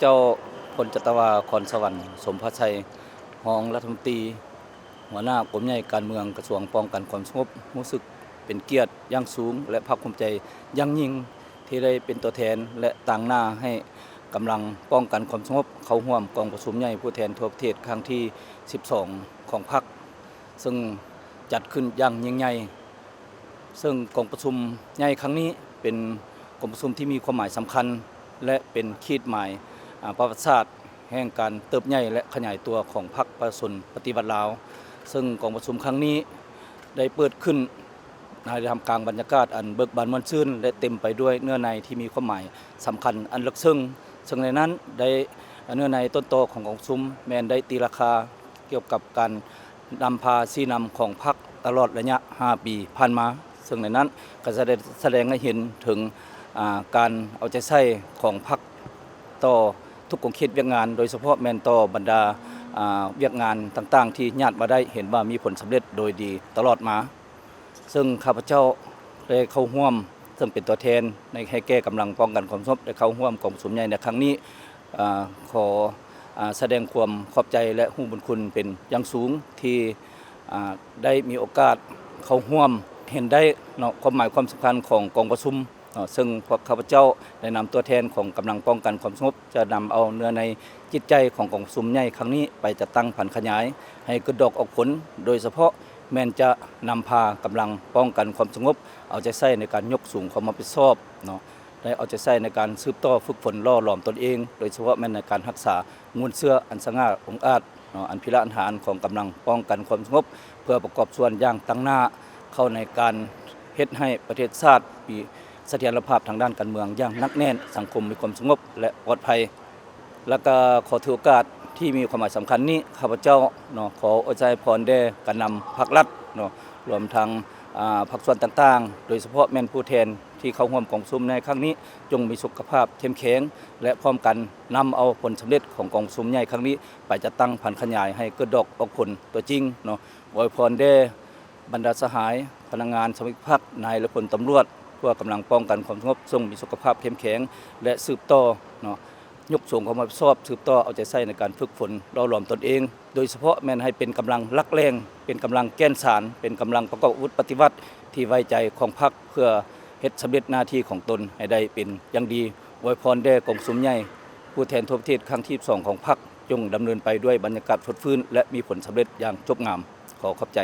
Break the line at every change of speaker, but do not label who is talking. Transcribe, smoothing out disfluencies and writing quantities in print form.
เจ้าพลจัตวาคอนสวรรค์สมพระชัยรองรัฐมนตรีหัวหน้ากรมใหญ่การเมืองกระทรวงป้องกันความสงบรู้สึกเป็นเกียรติอย่างสูงและภาคภูมิใจอย่างยิ่งที่ได้เป็นตัวแทนและต่างหน้าให้กำลังป้องกันความสงบเข้าร่วมกองประชุมใหญ่ผู้แทนทั่วประเทศครั้งที่ 12 ของพรรคซึ่งจัดขึ้นอย่างยิ่งใหญ่ซึ่งกองประชุมใหญ่ครั้งนี้เป็นกองประชุมที่มีความหมายสำคัญและเป็นขีดหมายประวัติศาสตร์แห่งการเติบใหญ่และขยายตัวของพรรคประชาชนปฏิวัติลาวซึ่งกองประชุมครั้งนี้ได้เปิดขึ้นในท่ามกลางบรรยากาศอันเบิกบานม่วนชื่นและเต็มไปด้วยเนื้อในที่มีความหมายสำคัญอันลึกซึ้งซึ่งในนั้นได้เนื้อในต้นโตของกองประชุมแม้นได้ตีราคาเกี่ยวกับการนำพาชี้นำของพรรคตลอดระยะ 5 ปีผ่านมาซึ่งในนั้นก็จะได้แสดงให้เห็นถึงการเอาใจใส่ของพรรคต่อทุกกองเขตเวียกงานโดยเฉพาะแมนต่อบรรดาเวียกงานต่างๆที่ญาติมาได้เห็นว่ามีผลสำเร็จโดยดีตลอดมาซึ่งข้าพเจ้าได้เข้าร่วมซึ่งเป็นตัวแทนในให้แก้กำลังป้องกันความสงบได้เข้าร่วมกองประชุมใหญ่ในครั้งนี้ขอแสดงความขอบใจและฮู้บุญคุณเป็นอย่างสูงที่ได้มีโอกาสเข้าร่วมเห็นได้ความหมายความสำคัญของกองประชุมซึ่งพวกข้าพเจ้าได้นำตัวแทนของกำลังป้องกันความสงบจะนำเอาเนื้อในจิตใจของกองประชุมใหญ่ครั้งนี้ไปจัดตั้งผันขยายให้กระดกออกผลโดยเฉพาะแม้นจะนำพากำลังป้องกันความสงบเอาใจใส่ในการยกสูงความรับผิดชอบได้เอาใจใส่ในการสืบต่อฝึกฝนล่อหลอมตนเองโดยเฉพาะแม้นในการรักษามวลเสื้ออันสง่าองอาจอันพิราอันหารของกำลังป้องกันความสงบเพื่อประกอบส่วนอย่างตั้งหน้าเข้าในการเฮ็ดให้ประเทศชาติมีเสถียรภาพทางด้านการเมืองอย่างนักแน่นสังคมมีความสงบและปลอดภัยและก็ขอถือโอกาสที่มีความหมายสำคัญนี้ข้าพเจ้าขออวยพรแด่การนำภาครัฐรวมทั้งภาคส่วนต่างๆโดยเฉพาะแม่นผู้แทนที่เข้าร่วมกองประชุมในครั้งนี้จงมีสุขภาพเข้มแข็งและพร้อมกันนำเอาผลสำเร็จของกองประชุมใหญ่ครั้งนี้ไปจัดตั้งผันขยายให้เกิดดอกออกผลตัวจริงอวยพรแด่บรรดาสหายพนักงานสมาชิกพรรคนายและพลตำรวจเพื่อกำลังป้องกันความสงบทรงมีสุขภาพเข้มแข็งและสืบต่อยกสูงความรับผิดชอบสืบต่อเอาใจใส่ในการฝึกฝนเราหลอมตนเองโดยเฉพาะแม้นให้เป็นกำลังลักแรงเป็นกำลังแก้นสารเป็นกำลังประกอบอาวุธปฏิวัติที่ไว้ใจของพรรคเพื่อเฮ็ดสำเร็จหน้าที่ของตนให้ได้เป็นอย่างดีอวยพรแด่กองประชุมใหญ่ผู้แทนทั่วประเทศครั้งที่ 2ของพรรคจงดำเนินไปด้วยบรรยากาศสดชื่นและมีผลสำเร็จอย่างจบงามขอขอบใจ